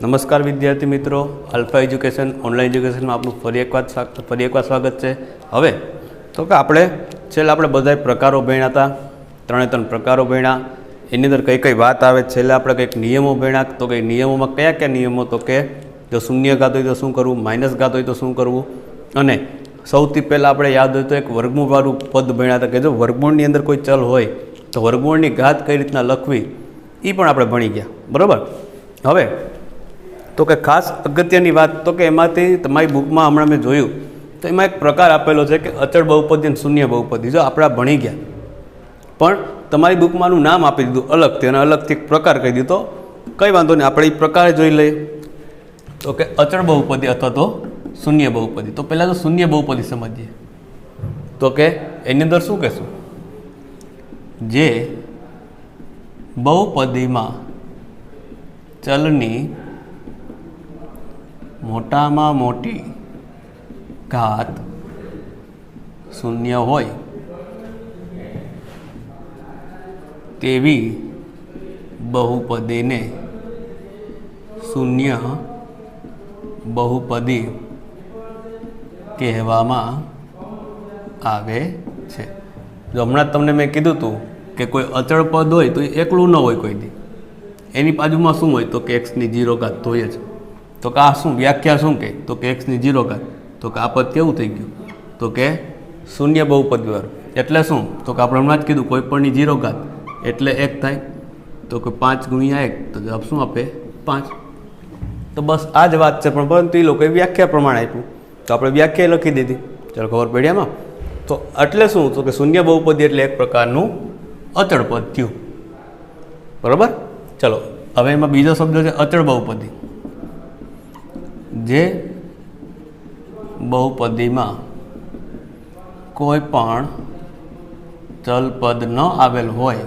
નમસ્કાર વિદ્યાર્થી મિત્રો, આલ્ફા એજ્યુકેશન ઓનલાઈન એજ્યુકેશનમાં આપનું ફરી એકવાર સ્વાગત છે। હવે તો કે આપણે બધાય પ્રકારો ભણ્યા હતા, ત્રણ પ્રકારો ભણ્યા। એની અંદર કઈ કઈ વાત આવે, છેલ્લે આપણે કંઈક નિયમો ભણ્યા। તો કે નિયમોમાં કયા નિયમો, તો કે જો શૂન્ય ઘાત હોય તો શું કરવું, માઇનસ ઘાત હોય તો શું કરવું, અને સૌથી પહેલાં આપણે યાદ હોય તો એક વર્ગમૂળવાળું પદ ભણ્યા હતા કે જો વર્ગમૂળની અંદર કોઈ ચલ હોય તો વર્ગમૂળની ઘાત કઈ રીતના લખવી એ પણ આપણે ભણી ગયા, બરાબર। હવે તો કે ખાસ અગત્યની વાત તો કે એમાંથી તમારી બુકમાં હમણાં મેં જોયું તો એમાં એક પ્રકાર આપેલો છે કે અચળ બહુપદી અને શૂન્ય બહુપદી। જો આપણે ભણી ગયા પણ તમારી બુકમાંનું નામ આપી દીધું અલગથી અને અલગથી એક પ્રકાર કહી દીધો, કંઈ વાંધો નહીં, આપણે એ પ્રકાર જોઈ લઈએ। તો કે અચળ બહુપદી અથવા તો શૂન્ય બહુપદી। તો પહેલાં તો શૂન્ય બહુપદી સમજીએ। તો કે એની અંદર શું કહેશું, જે બહુપદીમાં ચલની મોટામાં મોટી ઘાત શૂન્ય હોય તેવી બહુપદીને શૂન્ય બહુપદી કહેવામાં આવે છે। જો હમણાં તમને મેં કીધું હતું કે કોઈ અચળ પદ હોય તો એ એકલું ન હોય કોઈ દી, એની બાજુમાં શું હોય તો કે એક્સની 0 ઘાત હોય જ। તો કે આ શું વ્યાખ્યા શું કહે તો કે એક્સની 0 ઘાત, તો કે આ પદ કેવું થઈ ગયું તો કે શૂન્ય બહુપદીવાળું। એટલે શું તો કે આપણે હમણાં જ કીધું કોઈ પણની 0 ઘાત એટલે 1 થાય, તો કે 5 ગુણ્યા 1 તો જવાબ શું આપે 5। તો બસ આ જ વાત છે, પણ પરંતુ એ લોકોએ વ્યાખ્યા પ્રમાણે આપ્યું તો આપણે વ્યાખ્યા લખી દીધી, ચાલો ખબર પડી એમાં। તો એટલે શું તો કે શૂન્ય બહુપદી એટલે એક પ્રકારનું અચળ પદ થયું, બરાબર। ચલો હવે એમાં બીજો શબ્દ છે અચળ બહુપદી। જે બહુપદીમાં કોઈ પણ ચલ પદ ન આવેલ હોય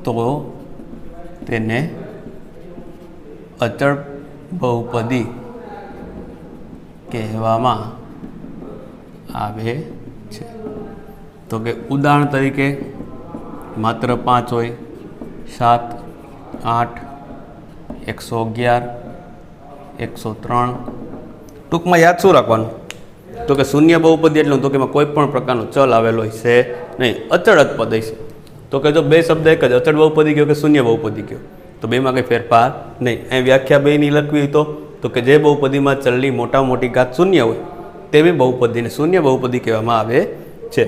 તો તેને અચળ બહુપદી કહેવામાં આવે છે। તો કે ઉદાહરણ તરીકે માત્ર 5 હોય, 7, 8, 111, 103। ટૂંકમાં યાદ શું રાખવાનું તો કે શૂન્ય બહુપદી એટલું તો કે એમાં કોઈ પણ પ્રકારનો ચલ આવેલો હોય છે નહીં, અચળ જ પદ છે। તો કે જો બે શબ્દ એક જ અચળ બહુપદી કહ્યો કે શૂન્ય બહુપદી કહ્યો તો બેમાં કંઈ ફેરફાર નહીં। એ વ્યાખ્યા બેની લખવી તો કે જે બહુપદીમાં ચલની મોટામાં મોટી ઘાત શૂન્ય હોય તેવી બહુપદીને શૂન્ય બહુપદી કહેવામાં આવે છે।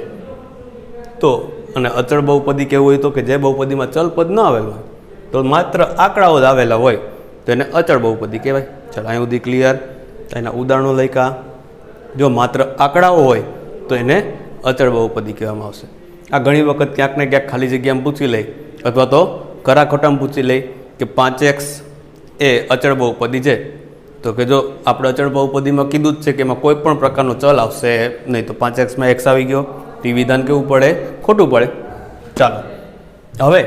તો અને અચળ બહુપદી કેવું હોય તો કે જે બહુપદીમાં ચલ પદ ન આવેલું હોય તો માત્ર આંકડાઓ જ આવેલા હોય તો એને અચળ બહુપદી કહેવાય। ચાલો અહીં સુધી ક્લિયર, એના ઉદાહરણો લખ્યા। જો માત્ર આંકડાઓ હોય તો એને અચળ બહુપદી કહેવામાં આવશે। આ ઘણી વખત ક્યાંક ને ક્યાંક ખાલી જગ્યામાં પૂછી લે અથવા તો ખરા ખોટામાં પૂછી લે કે 5x એ અચળ બહુપદી છે, તો કે જો આપણે અચળ બહુપદીમાં કીધું જ છે કે એમાં કોઈ પણ પ્રકારનો ચલ આવશે નહીં, તો 5xમાં x આવી ગયો, તે વિધાન કેવું પડે ખોટું પડે। ચાલો હવે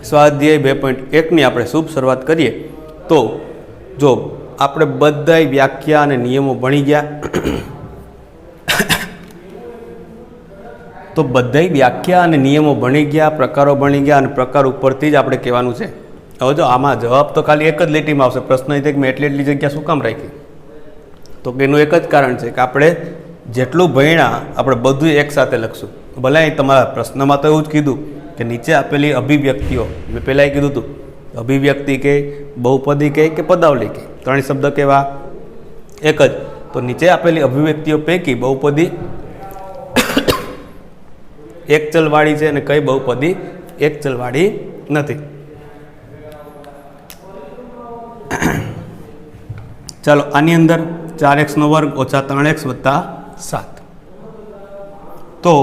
સ્વાધ્યાય 2.1ની આપણે શુભ શરૂઆત કરીએ। તો જો આપણે બધાય વ્યાખ્યા અને નિયમો ભણી ગયા તો બધાય વ્યાખ્યા અને નિયમો ભણી ગયા, પ્રકારો ભણી ગયા અને પ્રકાર ઉપરથી જ આપણે કહેવાનું છે। હવે જો આમાં જવાબ તો ખાલી એક જ લીટીમાં આવશે। પ્રશ્ન એ છે કે મેં એટલી જગ્યા શું કામ રાખી, તો કે એનું એક જ કારણ છે કે આપણે જેટલું ભણ્યા આપણે બધું એક સાથે લખશું। ભલે અહીં તમારા પ્રશ્નમાં તો એવું જ કીધું કે નીચે આપેલી અભિવ્યક્તિઓ, મેં પહેલાં કીધું હતું અભિવ્યક્તિ કહે, બહુપદી કહે કે પદાવલી કહે, ત્રણ શબ્દ કેવા એક જ। તો નીચે આપેલી અભિવ્યક્તિઓ પૈકી બહુપદી એક ચલવાળી છે અને કઈ બહુપદી એક ચલવાળી નથી। ચાલો આની અંદર 4x² - 3x + 7 તો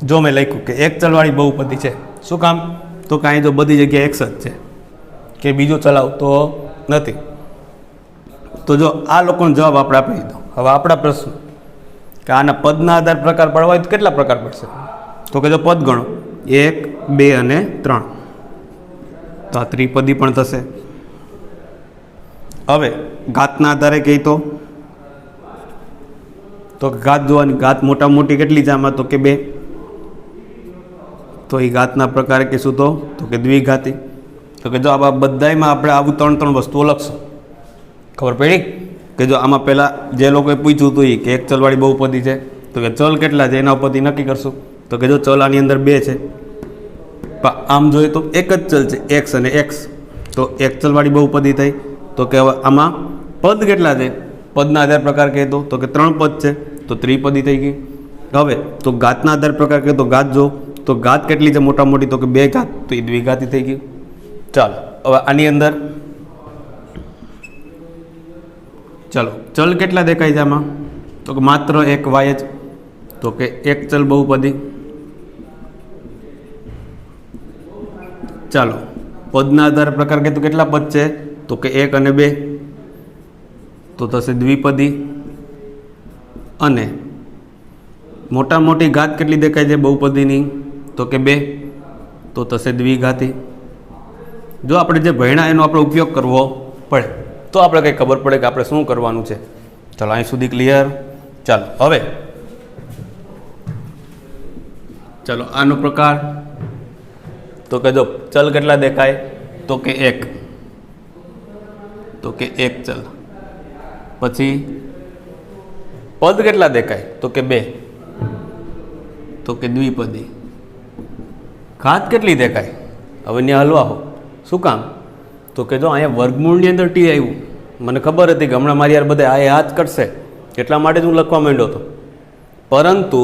જો મેં લખ્યું કે એક ચલવાળી બહુપદી છે, શું કામ તો કાંઈ જો બધી જગ્યાએ x જ છે કે બીજો ચલાવતો નથી, તો જો આ લોકોનો જવાબ આપણે આપી દીધો। હવે આપણા પ્રશ્ન કે આના પદના આધાર પ્રકાર પાડવા હોય તો કેટલા પ્રકાર પડશે, તો કે જો પદ ગણો 1, 2 અને 3 તો આ ત્રિપદી પણ થશે। હવે ઘાતના આધારે કહી તો તો ઘાત જોવાની, ઘાત મોટા મોટી કેટલી છે આમાં? તો કે 2. તો એ ઘાતના પ્રકારે કહીશું તો કે દ્વિઘાતી. તો કે જો આ બધામાં આપણે આવું 3 વસ્તુઓ લખશું. ખબર પડી કે જો આમાં પહેલાં જે લોકોએ પૂછ્યું હતું એ કે એક ચલવાળી બહુપદી છે, તો કે ચલ કેટલા છે એના ઉપરથી નક્કી કરશું. તો કે જો ચલ આની અંદર 2 છે, પણ આમ જોઈએ તો એક જ ચલ છે એક્સ અને એક્સ, તો એક ચલવાળી બહુપદી થઈ. તો કે હવે આમાં પદ કેટલા છે? પદના આધાર પ્રકાર કહેતો તો કે 3 પદ છે, તો ત્રિપદી થઈ ગઈ. હવે તો ઘાતના આધાર પ્રકાર કહે તો ઘાત જો, તો ઘાત કેટલી છે મોટા મોટી? તો કે 2 ઘાત, તો એ દ્વિઘાતી થઈ ગયું. ચાલો હવે આની અંદર ચાલો ચલ કેટલા દેખાય છે આમાં? તો કે માત્ર એક વાય જ, તો કે એક ચલ બહુપદી. ચાલો પદના આધાર પ્રકાર કહે તો કેટલા પદ છે? તો કે 1 અને 2, તો થશે દ્વિપદી. અને મોટા મોટી ઘાત કેટલી દેખાય છે બહુપદીની? તો કે 2, તો થશે દ્વિઘાતી. જો આપણે જે ભણ્યા એનો આપણે ઉપયોગ કરવો પડે તો આપણે કંઈ ખબર પડે કે આપણે શું કરવાનું છે. ચાલો અહીં સુધી ક્લિયર. ચાલો હવે ચાલો આનો પ્રકાર, તો કે જો ચલ કેટલા દેખાય? તો કે 1, તો કે 1 ચલ. પછી પદ કેટલા દેખાય? તો કે 2, તો કે દ્વિપદી. ઘાત કેટલી દેખાય? હવે ત્યાં હલવા હો. શું કામ? તો કે જો અહીંયા વર્ગમૂળની અંદર ટી આવ્યું, મને ખબર હતી કે હમણાં મારી યાર બધા આ જ કરશે, એટલા માટે જ હું લખવા માંડ્યો હતો. પરંતુ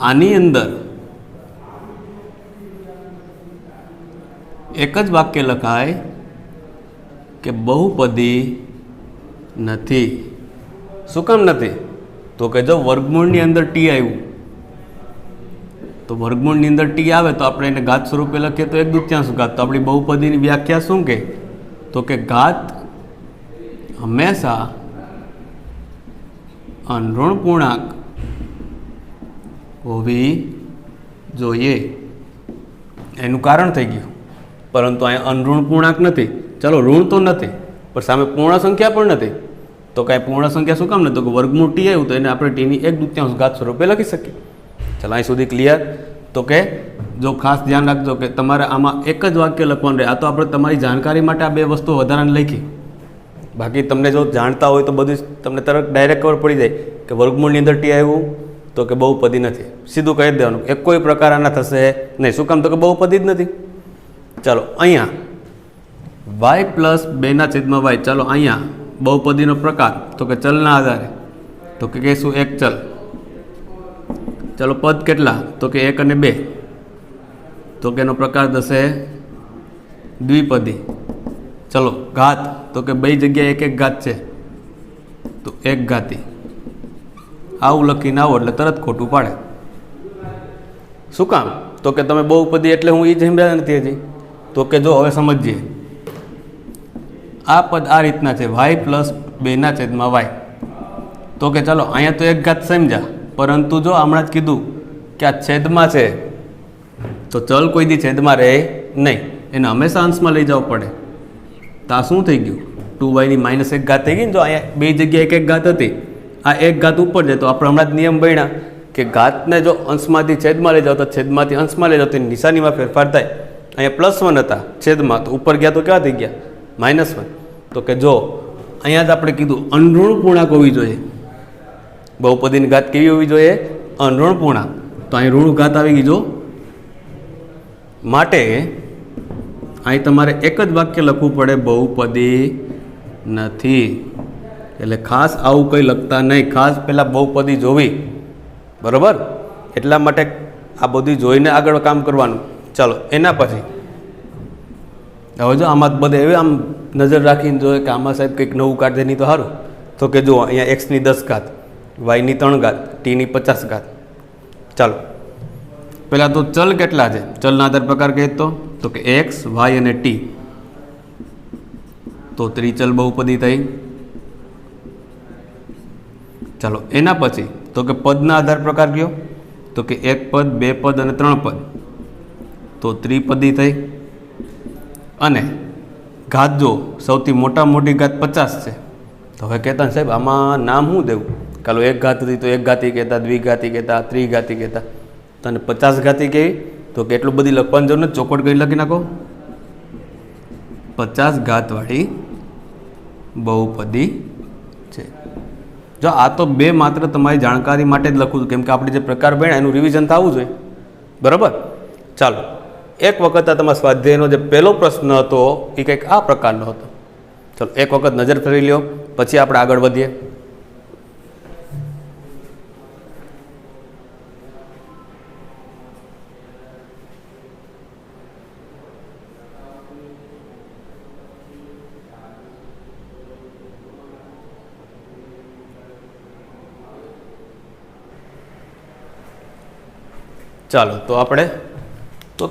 આની અંદર એક જ વાક્ય લખાય કે બહુપદી નથી. શું કામ નથી? તો કે જો વર્ગમૂળની અંદર ટી આવ્યું, તો વર્ગમૂળની અંદર ટી આવે તો આપણે એને ઘાત સ્વરૂપે લખીએ તો 1/2 ઘાત. તો આપણી બહુપદીની વ્યાખ્યા શું કહે? તો કે ઘાત હંમેશા અનઋણ પૂર્ણાંક હોવી જોઈએ. એનું કારણ થઈ ગયું. પરંતુ અહીંયા અનઋણ પૂર્ણાંક નથી. ચલો ઋણ તો નથી, પણ સામે પૂર્ણ સંખ્યા પણ નથી. તો કાંઈ પૂર્ણ સંખ્યા શું કામ નથી? તો કે વર્ગમૂળ ટી આવ્યું તો એને આપણે ટીની 1/2 ઘાત સ્વરૂપે લખી શકીએ. ચાલો અહીં સુધી ક્લિયર. તો કે જો ખાસ ધ્યાન રાખજો કે તમારે આમાં એક જ વાક્ય લખવાનું રહે. આ તો આપણે તમારી જાણકારી માટે આ 2 વસ્તુ વધારાને લખી. બાકી તમને જો જાણતા હોય તો બધું તમને તરત ડાયરેક્ટ ખબર પડી જાય કે વર્ગમૂળની અંદર ટી આવ્યું તો કે બહુપદી નથી. સીધું કહી દેવાનું, એક કોઈ પ્રકાર આના થશે નહીં. શું કામ? તો કે બહુપદી જ નથી. ચાલો અહીંયા y+2/y. ચાલો અહીંયા બહુપદીનો પ્રકાર તો કે ચલના આધારે, તો કે કહીશું એક ચલ. ચાલો પદ કેટલા? તો કે 1 અને 2, તો કે એનો પ્રકાર થશે દ્વિપદી. ચલો ઘાત, તો કે 2 જગ્યાએ 1 ઘાત છે, તો 1 ઘાતી. આવું લખીને આવો એટલે તરત ખોટું પાડે. શું કામ? તો કે તમે બહુપદી એટલે હું એ જ સમજાવ્યા નથી હજી. તો કે જો હવે સમજીએ, આ પદ આ રીતના છે y+2/y. તો કે ચાલો અહીંયા તો 1 ઘાત સમજ્યા, પરંતુ જો હમણાં જ કીધું કે આ છેદમાં છે, તો ચલ કોઈ દી છેદમાં રહે નહીં, એને હંમેશા અંશમાં લઈ જવું પડે. તો આ શું થઈ ગયું? 2y ની -1 ઘાત થઈ ગઈ ને. જો અહીંયા 2 જગ્યાએ 1 ઘાત હતી, આ 1 ઘાત ઉપર જાય તો આપણે હમણાં જ નિયમ ભણ્યા કે ઘાતને જો અંશમાંથી છેદમાં લઈ જાઓ તો છેદમાંથી અંશમાં લઈ જાઓ તો નિશાનીમાં ફેરફાર થાય. અહીંયા +1 હતા છેદમાં, તો ઉપર ગયા તો કેવા થઈ ગયા? -1. તો કે જો અહીંયા જ આપણે કીધું અનઋણ પૂર્ણાંક હોવી જોઈએ. બહુપદીની ઘાત કેવી હોવી જોઈએ? અનઋણ પૂર્ણાંક. તો અહીં ઋણ ઘાત આવી ગઈ. જો માટે અહીં તમારે એક જ વાક્ય લખવું પડે, બહુપદી નથી. એટલે ખાસ આવું કંઈ લખતા નહીં, ખાસ પહેલાં બહુપદી જોવી, બરાબર? એટલા માટે આ બધી જોઈને આગળ કામ કરવાનું. ચાલો એના પછી હવે જો આમાં બધે એવી આમ નજર રાખીને જોઈએ કે આમાં સાહેબ કંઈક નવું કાઢે નહીં તો સારું. તો કે જુઓ અહીંયા x ની 10 ઘાત, y ની 3 ઘાત, t ની 50 ઘાત. ચાલો પહેલાં તો ચલ કેટલા છે? ચલના આધાર પ્રકાર કહે તો કે x, y અને t. તો ત્રિચલ બહુપદી થઈ. ચાલો એના પછી તો કે પદના આધાર પ્રકાર કયો? તો કે 1 પદ, 2 પદ અને 3 પદ, તો ત્રિપદી થઈ. અને ઘાત જો સૌથી મોટા મોટી ઘાત 50 છે. તો હવે કહેતા સાહેબ આમાં નામ શું દેવું? કાલો 1 ઘાત હતી તો 1 ઘાતી કહેતા, દ્વિઘાતી કહેતા, ત્રિઘાતી કહેતા. તને 50 ઘાતી કહેવી તો કેટલું બધી લખવાની જરૂર નથી, ચોખવટ કરી લખી નાખો. 50 ઘાતવાળી બહુપદી છે. જો આ તો બે માત્ર તમારી જાણકારી માટે જ લખું છું, કેમ કે આપણે જે પ્રકાર ભણ્યા એનું રિવિઝન થવું જોઈએ, બરાબર. ચાલો, એક વખત આ તમારા સ્વાધ્યાયનો જે પહેલો પ્રશ્ન હતો એ કંઈક આ પ્રકારનો હતો. ચાલો એક વખત નજર ફેરવી લ્યો, પછી આપણે આગળ વધીએ. ચાલો તો આપણે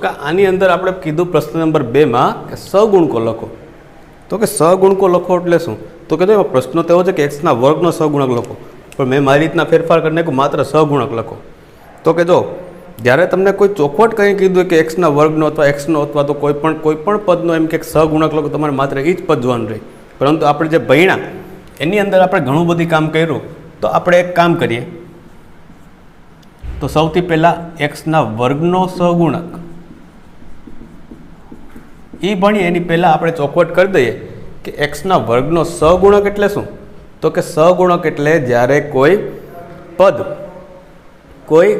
કે આની અંદર આપણે કીધું પ્રશ્ન નંબર 2માં કે સગુણકો લખો. તો કે સગુણકો લખો એટલે શું? તો કે એમાં પ્રશ્નો તો એવો છે કે એક્સના વર્ગનો સગુણક લખો, પણ મેં મારી રીતના ફેરફાર કરીને માત્ર સગુણક લખો. તો કે જો જ્યારે તમને કોઈ ચોખવટ કંઈ કીધું કે એક્સના વર્ગનો અથવા એક્સનો અથવા તો કોઈ પણ પદનો એમ કે સગુણક લખો, તમારે માત્ર એ જ પદ જોવાનું રહે. પરંતુ આપણે જે ભણ્યા એની અંદર આપણે ઘણું બધું કામ કર્યું. તો આપણે એક કામ કરીએ, તો સૌથી પહેલાં એક્સના વર્ગનો સહગુણક એ ભણીએ એની પહેલાં આપણે ચોખવટ કરી દઈએ કે એક્સના વર્ગનો સહગુણક એટલે શું? તો કે સહગુણક એટલે જ્યારે કોઈ પદ કોઈ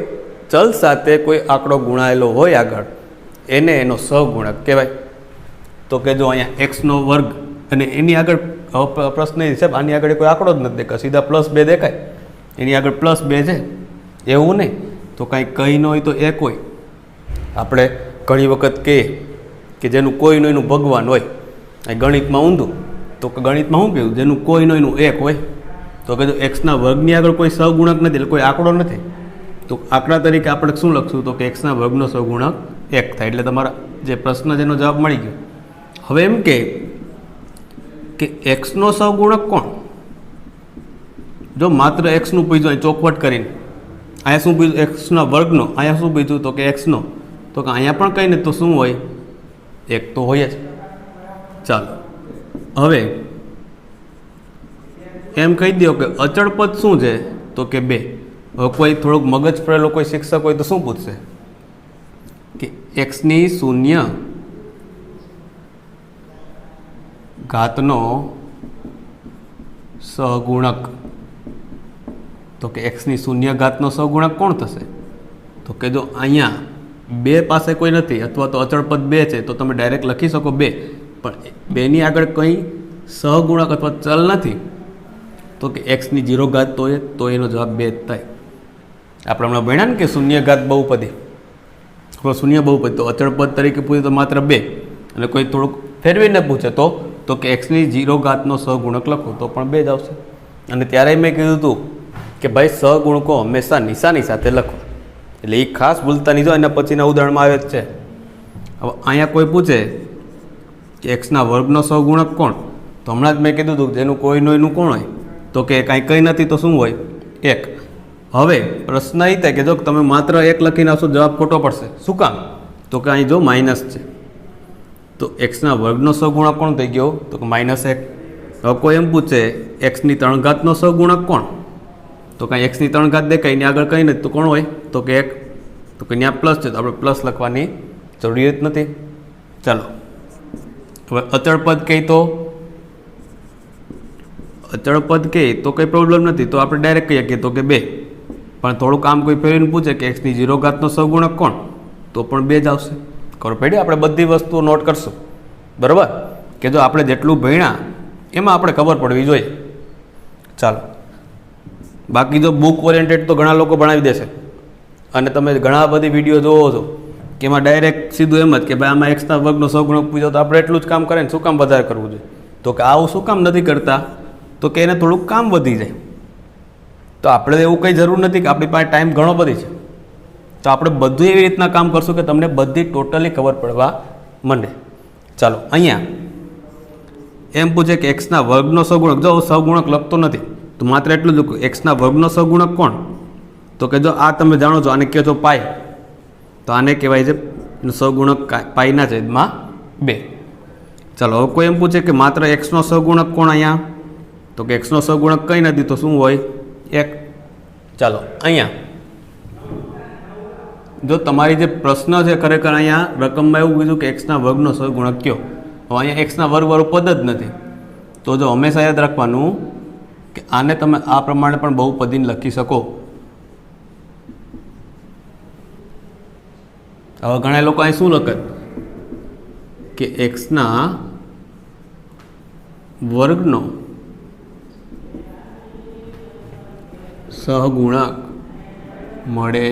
ચલ સાથે કોઈ આંકડો ગુણાયેલો હોય આગળ, એને એનો સહગુણક કહેવાય. તો કે જો અહીંયા એક્સનો વર્ગ અને એની આગળ પ્રશ્ન એ છે, આની આગળ કોઈ આંકડો જ નથી દેખાય, સીધા +2 દેખાય, એની આગળ +2 છે, એવું નહીં. તો કાંઈ કંઈ ન હોય તો એક હોય. આપણે ઘણી વખત કહીએ કે જેનું કોઈ નો એનું ભગવાન હોય, અહીં ગણિતમાં ઊંધું. તો કે ગણિતમાં શું કહ્યું? જેનું કોઈ નો એનું એક હોય. તો કે જો એક્સના વર્ગની આગળ કોઈ સહગુણક નથી એટલે કોઈ આંકડો નથી, તો આંકડા તરીકે આપણે શું લખશું? તો કે એક્સના વર્ગનો સહગુણક 1 થાય. એટલે તમારા જે પ્રશ્ન જેનો જવાબ મળી ગયો. હવે એમ કે એક્સનો સહગુણક કોણ? જો માત્ર એક્સનું પૂછ્યું અહીં ચોખવટ કરીને, અહીંયા શું પૂછ્યું? એક્સના વર્ગનો. અહીંયા શું પૂછ્યું? તો કે એક્સનો. તો કે અહીંયા પણ કંઈ નથી, તો શું હોય? 1 તો હોય જ. ચાલો હવે એમ કહી દો કે અચળ પદ શું છે? તો કે 2. હવે કોઈ થોડોક મગજ પડેલો કોઈ શિક્ષક હોય તો શું પૂછશે કે એક્સની 0 ઘાતનો સહગુણક. તો કે એક્સની 0 ઘાતનો સહગુણક કોણ થશે? તો કે જો અહીંયા 2 પાસે કોઈ નથી અથવા તો અચળ પદ 2 છે, તો તમે ડાયરેક્ટ લખી શકો 2, પણ 2ની આગળ કંઈ સહગુણક અથવા ચલ નથી. તો કે એક્સની 0 ઘાત તો એનો જવાબ 2 જ થાય. આપણે હમણાં ભણ્યા ને કે 0 ઘાત બહુપદી, 0 બહુપદી, તો અચળ પદ તરીકે પૂછે તો માત્ર 2, અને કોઈ થોડુંક ફેરવીને પૂછે તો કે એક્સની 0 ઘાતનો સહગુણક લખો તો પણ 2 જ આવશે. અને ત્યારે મેં કીધું હતું કે ભાઈ સહગુણકો હંમેશા નિશાની સાથે લખો, એટલે એ ખાસ ભૂલતા નહીં. જો એના પછીના ઉદાહરણમાં આવે જ છે. હવે અહીંયા કોઈ પૂછે કે એક્સના વર્ગનો સહગુણક કોણ? તો હમણાં જ મેં કીધું હતું જેનું કોઈનું એનું કોણ હોય? તો કે કંઈ નથી, તો શું હોય? 1. હવે પ્રશ્ન એ થાય કે જો તમે માત્ર 1 લખીને આવશો, જવાબ ખોટો પડશે. શું કામ? તો કે અહીં જો માઇનસ છે, તો એક્સના વર્ગનો સહગુણક કોણ થઈ ગયો? તો કે -1. હવે કોઈ એમ પૂછે એક્સની 3 ઘાતનો સહગુણક કોણ? તો કાંઈ એક્સની 3 ઘાત દેખાય, એની આગળ કંઈ નથી, તો કોણ હોય? તો કે 1. તો કે ત્યાં પ્લસ છે, તો આપણે પ્લસ લખવાની જરૂરિયાત નથી. ચાલો હવે અચળ પદ કહે તો કંઈ પ્રોબ્લેમ નથી, તો આપણે ડાયરેક્ટ કહીએ કે તો કે 2. પણ થોડું કામ કોઈ ફેરવીને પૂછે કે એક્સની 0 ઘાતનો સહગુણક કોણ? તો પણ 2 જ આવશે. ખબર પડી? આપણે બધી વસ્તુઓ નોટ કરશું, બરાબર? કે જો આપણે જેટલું ભણ્યા એમાં આપણે ખબર પડવી જોઈએ. ચાલો, બાકી જો બુક ઓરિએન્ટેડ તો ઘણા લોકો ભણાવી દેશે, અને તમે ઘણા બધી વિડીયો જોવો છો કે એમાં ડાયરેક્ટ સીધું એમ જ કે ભાઈ આમાં એક્સના વર્ગનો સહગુણક પૂછો તો આપણે એટલું જ કામ કરે ને શું કામ વધારે કરવું જોઈએ? તો કે આવું શું કામ નથી કરતા? તો કે એને થોડુંક કામ વધી જાય. તો આપણે એવું કંઈ જરૂર નથી કે આપણી પાસે ટાઈમ ઘણો બધી છે, તો આપણે બધું એવી રીતના કામ કરશું કે તમને બધી ટોટલી ખબર પડવા માંડે. ચાલો અહીંયા એમ પૂછે કે એક્સના વર્ગનો સહગુણક. જો સહગુણક લખતો નથી તો માત્ર એટલું જ લખું, એક્સના વર્ગનો સહગુણક કોણ? તો કે જો આ તમે જાણો છો, આને કહો છો પાઈ, તો આને કહેવાય છે સહગુણક પાઈના છેદમાં 2. ચાલો હવે કોઈ એમ પૂછે કે માત્ર એક્સનો સહગુણક કોણ અહીંયા? તો કે એક્સનો સહગુણક કંઈ નથી, તો શું હોય? 1. ચાલો અહીંયા જો તમારી જે પ્રશ્ન છે ખરેખર અહીંયા રકમમાં એવું કીધું કે એક્સના વર્ગનો સહગુણક કયો. હવે અહીંયા એક્સના વર્ગવાળું પદ જ નથી, તો જો હંમેશા યાદ રાખવાનું કે આને તમે આ પ્રમાણે પણ બહુપદીને લખી શકો. હવે ઘણા લોકો અહીં શું લખે કે એક્સના વર્ગનો સહગુણક મળે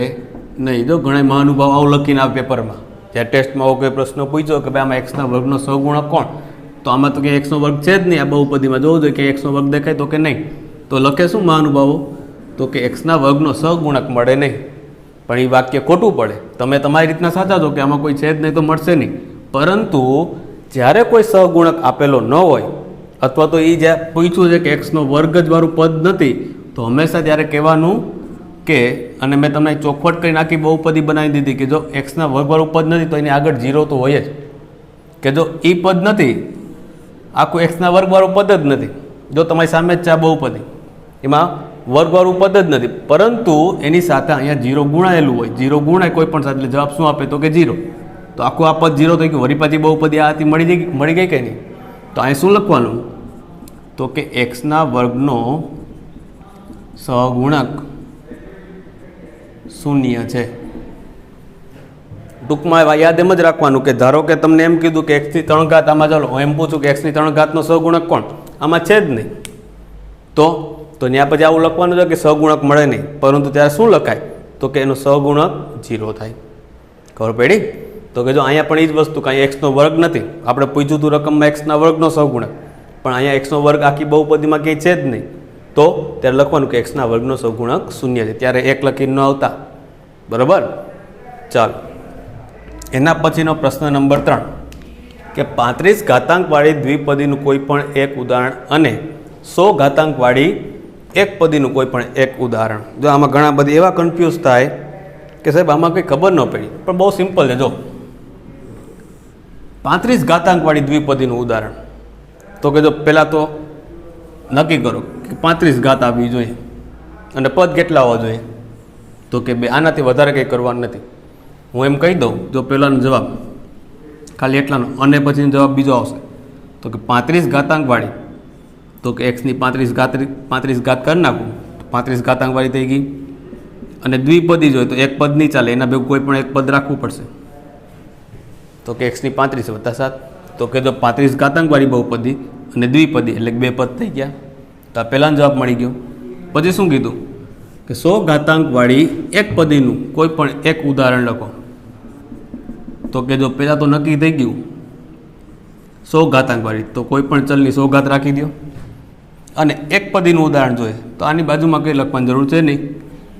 નહીં. જો ઘણા મહાનુભાવ આવું લખીને આવે પેપરમાં, જ્યાં ટેસ્ટમાં આવો કોઈ પ્રશ્ન પૂછ્યો કે ભાઈ આમાં એક્સના વર્ગનો સહગુણક કોણ, તો આમાં તો કે એક્સનો વર્ગ છે જ નહીં. આ બહુપદીમાં જોવું જોઈએ કે એક્સનો વર્ગ દેખાય તો કે નહીં. તો લખે શું મહાનુભાવો, તો કે એક્સના વર્ગનો સહગુણક મળે નહીં. પણ એ વાક્ય ખોટું પડે. તમે તમારી રીતના સાચા છો કે આમાં કોઈ છે જ નહીં તો મળશે નહીં. પરંતુ જ્યારે કોઈ સહગુણક આપેલો ન હોય અથવા તો એ જ્યાં પૂછ્યું છે કે એક્સનો વર્ગ જ વાળું પદ નથી, તો હંમેશા ત્યારે કહેવાનું કે, અને મેં તમને ચોખવટ કરીને આખી બહુપદી બનાવી દીધી કે જો એક્સના વર્ગવાળું પદ નથી તો એની આગળ 0 તો હોય જ. કે જો એ પદ નથી, આખું એક્સના વર્ગવાળું પદ જ નથી, જો તમારી સામે જ છે આ બહુપદી, એમાં વર્ગવાળું પદ જ નથી, પરંતુ એની સાથે અહીંયા 0 ગુણાયેલું હોય. 0 ગુણાય કોઈ પણ સાથે, એટલે જવાબ શું આપે તો કે 0. તો આખું આ પદ 0 થઈ ગયું. વળી પાછી બહુપદી આ હતી મળી ગઈ કે નહીં. તો અહીં શું લખવાનું તો કે એક્સના વર્ગનો સહગુણક 0 છે. ટૂંકમાં યાદ એમ જ રાખવાનું કે ધારો કે તમને એમ કીધું કે એક્સની 3 ઘાત, આમાં ચાલો હું એમ પૂછું કે એક્સની 3 ઘાતનો સહગુણક કોણ, આમાં છે જ નહીં, તો ત્યાં પછી આવું લખવાનું છે કે સહગુણક મળે નહીં. પરંતુ ત્યારે શું લખાય તો કે એનો સહગુણક 0 થાય. ખબર પડી? તો કે જો અહીંયા પણ એ જ વસ્તુ, કાંઈ એક્સનો વર્ગ નથી, આપણે પૂછ્યું હતું રકમમાં એક્સના વર્ગનો સહગુણક, પણ અહીંયા એક્સનો વર્ગ આખી બહુપદીમાં કંઈ છે જ નહીં, તો ત્યારે લખવાનું કે એક્સના વર્ગનો સહગુણક 0 છે. ત્યારે 1 લખીને ન આવતા. બરાબર? ચાલો, એના પછીનો પ્રશ્ન નંબર 3 કે 35 ઘાતાંકવાળી દ્વિપદીનું કોઈ પણ એક ઉદાહરણ અને 100 ઘાતાંકવાળી એકપદીનું કોઈ પણ એક ઉદાહરણ. જો આમાં ઘણા બધા એવા કન્ફ્યુઝ થાય કે સાહેબ આમાં કંઈ ખબર ન પડી, પણ બહુ સિમ્પલ છે. જો 35 ઘાતાંકવાળી દ્વિપદીનું ઉદાહરણ, તો કે જો પહેલાં તો નક્કી કરો કે 35 ઘાત આવવી જોઈએ અને પદ કેટલા હોવા જોઈએ, તો કે બે, આનાથી વધારે કંઈ કરવાનું નથી. હું એમ કહી દઉં, જો પહેલાંનો જવાબ ખાલી એટલાનો અને પછીનો જવાબ બીજો આવશે, તો કે 35 ઘાતાંકવાળી, તો કે એક્સની 35 ઘાત કરી નાખું, 35 ઘાતાંકવાળી થઈ ગઈ. અને દ્વિપદી જોઈએ તો એક પદ નહીં ચાલે, એના ભેગું કોઈ પણ એક પદ રાખવું પડશે, તો કે એક્સની 35 + 7, તો કે જો 35 ઘાતાંકવાળી બહુપદી અને દ્વિપદી એટલે 2 પદ થઈ ગયા. તો આ પહેલાંનો જવાબ મળી ગયો. પછી શું કીધું કે 100 ઘાતાંકવાળી એકપદીનું કોઈ પણ એક ઉદાહરણ લખો. તો કે જો પહેલાં તો નક્કી થઈ ગયું 100 ઘાતાંકવાળી, તો કોઈ પણ ચલની 100 ઘાત રાખી દો. અને એકપદીનું ઉદાહરણ જોઈએ તો આની બાજુમાં કંઈ લખવાની જરૂર છે નહીં,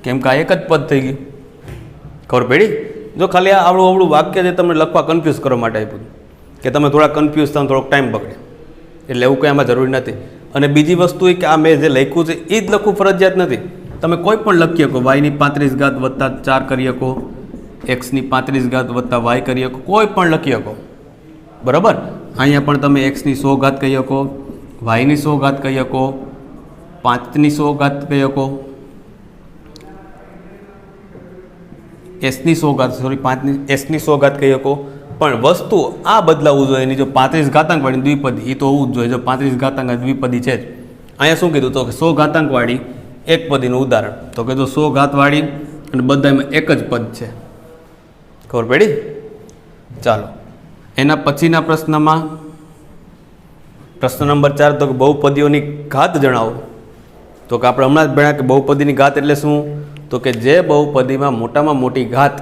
કેમ કે આ એક જ પદ થઈ ગયું. ખબર પડી? જો ખાલી આ આવડું વાક્ય જે તમને લખવા કન્ફ્યુઝ કરવા માટે આપ્યું કે તમે થોડા કન્ફ્યુઝ થાવ, થોડોક ટાઈમ બગડે, એટલે એવું કંઈ આમાં જરૂરી નથી. અને બીજી વસ્તુ એ કે આ મેં જે લખ્યું છે એ જ લખવું ફરજિયાત નથી. તમે કોઈ પણ લખી શકો, વાયની 35 ઘાત વત્તા 4 કરી શકો, એક્સની 35 ઘાત વત્તા વાય કરી શકો, કોઈ પણ લખી શકો. બરાબર? અહીંયા પણ તમે એક્સની 100 ઘાત કહી શકો, વાયની 100 ઘાત કહી શકો, 5ની 100 ઘાત કહી શકો, એસની 100 ઘાત, સોરી 5ની એસની 100 ઘાત કહી શકો. પણ વસ્તુ આ બદલાવવું જોઈએ. એની જો 35 ઘાતાંકવાળી દ્વિપદી, એ તો હોવું જ જોઈએ. જો 35 ઘાતાંક દ્વિપદી છે જ. અહીંયા શું કીધું તો કે 100 ઘાતાંકવાળી એકપદીનું ઉદાહરણ, તો કે જો 100 ઘાતવાળી અને બધામાં એક જ પદ છે. ખબર પડી? ચાલો, એના પછીના પ્રશ્નમાં પ્રશ્ન નંબર 4, તો કે બહુપદીઓની ઘાત જણાવો. તો કે આપણે હમણાં જ ભણ્યા કે બહુપદીની ઘાત એટલે શું, તો કે જે બહુપદીમાં મોટામાં મોટી ઘાત,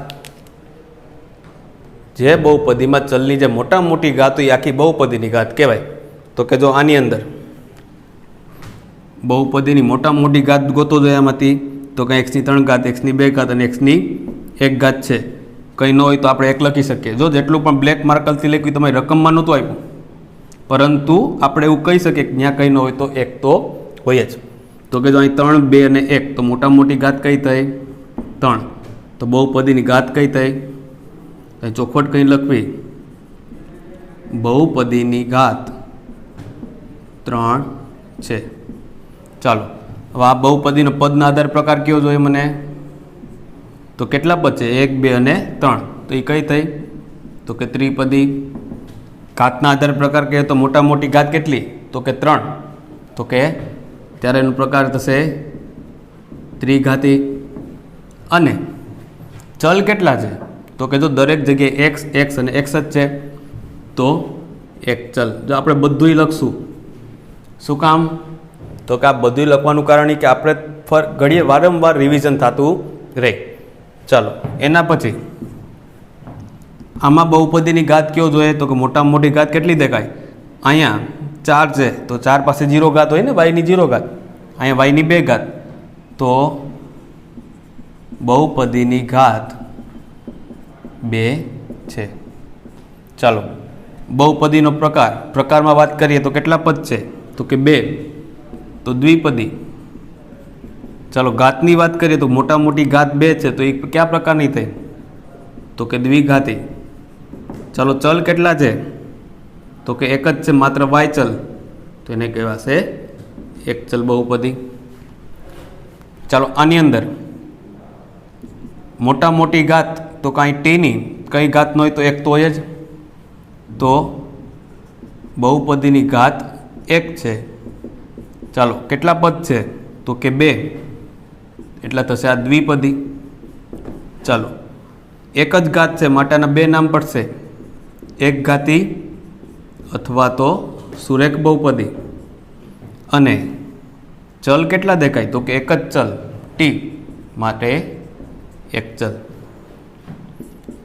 જે બહુપદીમાં ચલની જે મોટામાં મોટી ઘાત હોય એ આખી બહુપદીની ઘાત કહેવાય. તો કે જો આની અંદર બહુપદીની મોટામાં મોટી ઘાત ગોતો જોઈએ આમાંથી, તો કંઈ એક્સની 3 ઘાત, એક્સની 2 ઘાત અને એક્સની 1 ઘાત છે. કંઈ ન હોય તો આપણે 1 લખી શકીએ. જો જેટલું પણ બ્લેક માર્કરથી લખ્યું તમારી રકમમાં નહોતું આપ્યું, પરંતુ આપણે એવું કહી શકીએ કે ત્યાં કંઈ ન હોય તો 1 તો હોય જ. તો કે જો અહીં 3, 2 અને 1, તો મોટામાં મોટી ઘાત કઈ થઈ? 3. તો બહુપદીની ઘાત કઈ થઈ? ચોખવટ કંઈ લખવી, બહુપદીની ઘાત 3 છે. ચાલો, હવે આ બહુપદીનો પદના આધાર પ્રકાર કયો જોઈએ મને? તો કેટલા પદ છે? 1, 2 અને 3. તો એ કઈ થઈ? તો કે ત્રિપદી. ઘાતના આધાર પ્રકાર કહીએ તો મોટા મોટી ઘાત કેટલી? તો કે 3. તો કે ત્યારે એનો પ્રકાર થશે ત્રિઘાતી. અને ચલ કેટલા છે? તો કે જો દરેક જગ્યાએ x અને x જ છે તો એક ચલ. જો આપણે બધુંય લખશું, શું કામ? તો કે આ બધું લખવાનું કારણ એ કે આપણે ઘડીએ વારંવાર રિવિઝન થતું રહે. ચાલો એના પછી આમાં બહુપદીની ઘાત કયો જોઈએ? તો કે મોટામાં મોટી ઘાત કેટલી દેખાય? અહીંયા 4 છે તો 4 પાસે 0 ઘાત હોય ને, વાયની 0 ઘાત. અહીંયા વાયની 2 ઘાત. તો બહુપદીની ઘાત 2 છે. ચાલો બહુપદીનો પ્રકારમાં વાત કરીએ તો કેટલા પદ છે? તો કે 2. તો દ્વિપદી. ચાલો ઘાતની વાત કરીએ તો મોટા મોટી ઘાત 2 છે તો એ કયા પ્રકારની થઈ? તો કે દ્વિઘાતી. ચાલો ચલ કેટલા છે? તો કે એક જ છે, માત્ર y ચલ, તો એને કહેવાશે એક ચલ બહુપદી. ચાલો આની અંદર મોટા મોટી ઘાત તો કાંઈ ટીની કઈ ઘાત ન હોય તો એક તો હોય જ. તો બહુપદીની ઘાત 1 છે. ચાલો કેટલા પદ છે? તો કે 2, એટલે થશે આ દ્વિપદી. ચાલો એક જ ઘાત છે માટેના 2 નામ પડશે, એક ઘાતી અથવા તો સુરેખ બહુપદી. અને ચલ કેટલા દેખાય? તો કે એક જ ચલ ટી, માટે એક ચલ.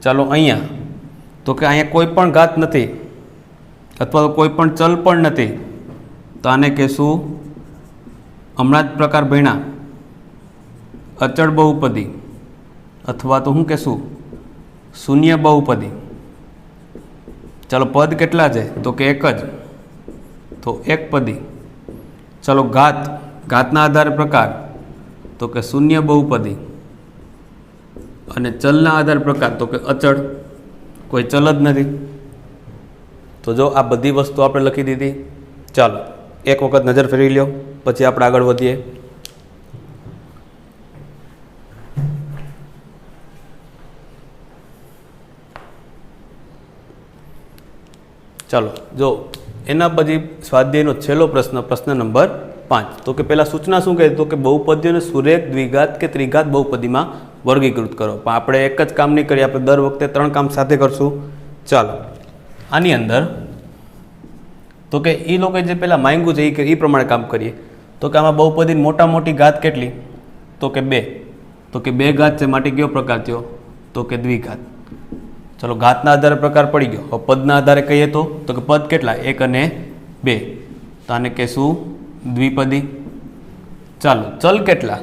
ચાલો અહીંયા તો કે અહીંયા કોઈ પણ ઘાત નથી અથવા તો કોઈ પણ ચલ પણ નથી, તો આને કહેશું હમણાં જ પ્રકાર ભણ્યા અચળ બહુપદી, અથવા તો શું કહેશું? શૂન્ય બહુપદી. ચાલો પદ કેટલા છે? તો કે એક જ, તો એક પદી. ચાલો ઘાતના આધારે પ્રકાર તો કે શૂન્ય બહુપદી. અને ચલના આધાર પ્રકાર તો કે અચળ, કોઈ ચલ જ નથી. તો જો આ બધી વસ્તુ આપણે લખી દીધી. ચાલો એક વખત નજર ફેરવી લ્યો, પછી આપણે આગળ વધીએ. ચાલો જો એના પછી સ્વાધ્યાયનો છેલ્લો પ્રશ્ન નંબર 5. તો કે પહેલાં સૂચના શું કહે? તો કે બહુપદીઓને સુરેખ, દ્વિઘાત કે ત્રિઘાત બહુપદીમાં વર્ગીકૃત કરો. પણ આપણે એક જ કામ નહીં કરીએ, આપણે દર વખતે 3 કામ સાથે કરશું. ચાલો આની અંદર તો કે એ લોકોએ જે પહેલાં માંગ્યું છે એ પ્રમાણે કામ કરીએ. તો કે આમાં બહુપદીની મોટા મોટી ઘાત કેટલી? તો કે 2. તો કે 2 ઘાત છે માટે કયો પ્રકાર થયો? તો કે દ્વિઘાત. ચલો ઘાતના આધારે પ્રકાર પડી ગયો. હવે પદના આધારે કહીએ તો કે પદ કેટલા? 1 અને 2, તો આને કહેશું દ્વિપદી. ચાલો ચલ કેટલા?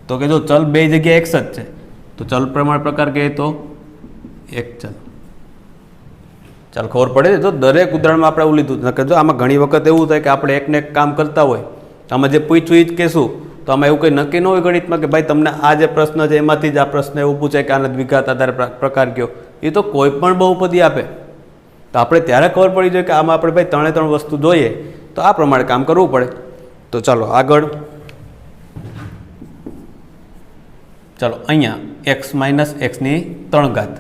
તો કે જો ચલ 2 જગ્યાએ x જ છે તો ચલ પ્રમાણ પ્રકાર કહીએ તો એક ચલ. ચાલો ખબર પડે છે. જો દરેક ઉદાહરણમાં આપણે એવું લીધું કે જો આમાં ઘણી વખત એવું થાય કે આપણે એકને એક કામ કરતા હોય, આમાં જે પૂછ્યું એ જ કહેશું, તો આમાં એવું કંઈ નક્કી ન હોય ગણિતમાં કે ભાઈ તમને આ જે પ્રશ્ન છે એમાંથી જ આ પ્રશ્ન એવું પૂછાય કે આના દ્વિઘાત આધારે પ્રકાર કયો. એ તો કોઈ પણ બહુપદી આપે તો આપણે ત્યારે ખબર પડી જાય કે આમાં આપણે ભાઈ 3 વસ્તુ જોઈએ તો આ પ્રમાણે કામ કરવું પડે. તો ચાલો આગળ. ચાલો અહીંયા x માઇનસ એક્સની 3 ઘાત.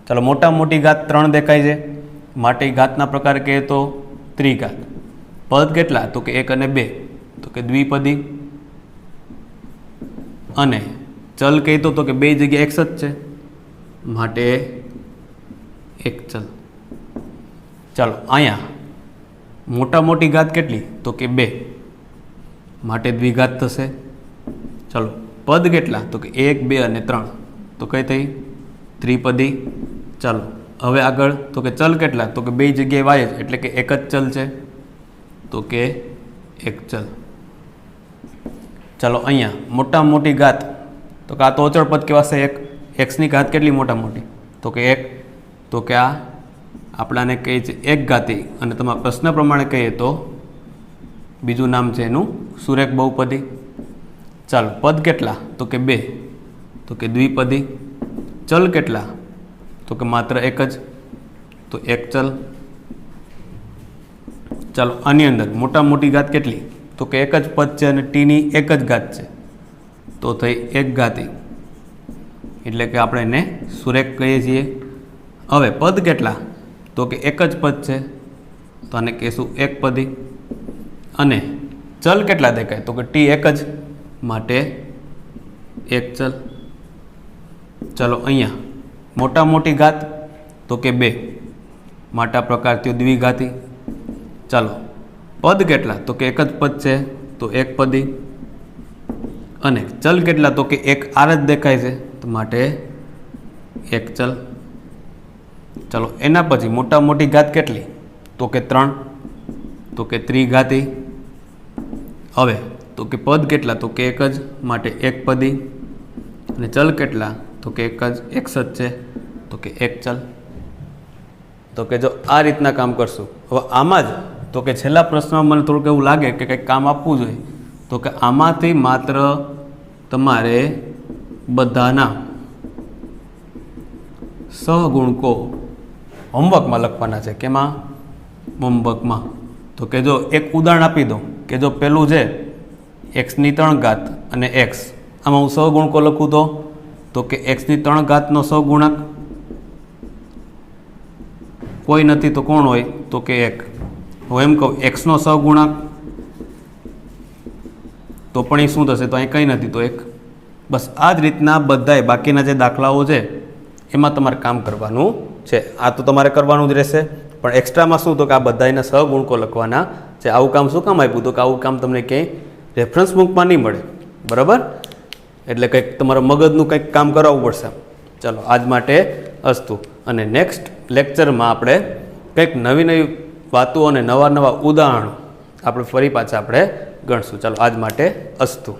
ચાલો મોટા મોટી ઘાત 3 દેખાય છે માટે ઘાતના પ્રકાર કહીએ તો ત્રિઘાત. પદ કેટલા? તો કે 1 અને 2, તો કે દ્વિપદી. અને ચલ કહેતો તો કે 2 જગ્યાએ x જ છે માટે એક ચલ. ચાલો અહીંયા મોટા મોટી ઘાત કેટલી? તો કે 2 માટે દ્વિઘાત થશે. ચાલો પદ કેટલા? તો કે 1, 2 અને 3, તો કઈ થઈ? ત્રિપદી. ચાલો હવે આગળ તો કે ચલ કેટલા? તો કે 2 જગ્યાએ y એટલે કે એક જ ચલ છે, તો કે એક ચલ. ચાલો અહીંયા મોટામાં મોટી ઘાત તો કે આ તો અચળ પદ કહેવાશે 1. એક્સની ઘાત કેટલી મોટા મોટી? તો કે 1, તો કે આ આપણાને કહીએ છે એક ઘાતી, અને તમારા પ્રશ્ન પ્રમાણે કહીએ તો બીજું નામ છે એનું સુરેખ બહુપદી. ચાલો પદ કેટલા? તો કે 2, તો કે દ્વિપદી. ચલ કેટલા? તો કે માત્ર એક જ, તો એક ચલ. ચાલો આની અંદર મોટા મોટી ઘાત કેટલી? તો કે એક જ પદ છે અને ટીની એક જ ઘાત છે, તો થઈ એક ઘાતી, એટલે કે આપણે એને સુરેખ કહીએ છીએ. હવે પદ કેટલા, તો કે એક જ પદ છે, તો આને કહીશું એક પદી. અને ચલ કેટલા દેખાય, તો કે ટી એક જ, માટે એક ચલ. ચલો અહીંયા મોટા મોટી ઘાત, તો કે 2, માટે આ પ્રકાર થયો દ્વિઘાતી. ચાલો પદ કેટલા, તો કે એક જ પદ છે, તો એક પદી. અને ચલ કેટલા, તો કે એક આર જ દેખાય છે, તો માટે એક ચલ. ચલો એના પછી મોટા મોટી ઘાત કેટલી, તો કે 3, તો કે ત્રિઘાતી. હવે તો કે પદ કેટલા, તો કે એક જ, માટે એક પદી. અને ચલ કેટલા, તો કે એક જ છે, તો કે એક ચલ. તો કે જો આ રીતના કામ કરશું. હવે આમાં જ તો કે છેલ્લા પ્રશ્નમાં મને થોડુંક એવું લાગે કે કંઈક કામ આપવું જોઈએ, તો કે આમાંથી માત્ર તમારે બધાના સહગુણકો હોમવર્કમાં લખવાના છે. કેમાં? હોમવર્કમાં. તો કે જો એક ઉદાહરણ આપી દઉં કે જો પેલું છે x ની 3 ઘાત અને x, આમાં હું સહગુણકો લખું તો કે x ની 3 ઘાતનો સહગુણક કોઈ નથી, તો કોણ હોય, તો કે 1. હું એમ કહું x નો સહગુણક, તો પણ એ શું થશે, તો અહીં કંઈ નથી, તો 1. બસ આ જ રીતના બધાય બાકીના જે દાખલાઓ છે એમાં તમારે કામ કરવાનું છે. આ તો તમારે કરવાનું જ રહેશે, પણ એક્સ્ટ્રામાં શું, તો કે આ બધાના સહગુણકો લખવાના છે. આવું કામ શું કામ આપ્યું, તો કે આવું કામ તમને ક્યાંય રેફરન્સ બુકમાં નહીં મળે, બરાબર? એટલે કંઈક તમારા મગજનું કંઈક કામ કરાવવું પડશે. ચાલો આજ માટે અસ્તુ. અને નેક્સ્ટ લેક્ચરમાં આપણે કંઈક નવી નવી વાતો અને નવા નવા ઉદાહરણો આપણે ફરી પાછા આપણે ગણશું. ચાલો આજ માટે અસ્તુ.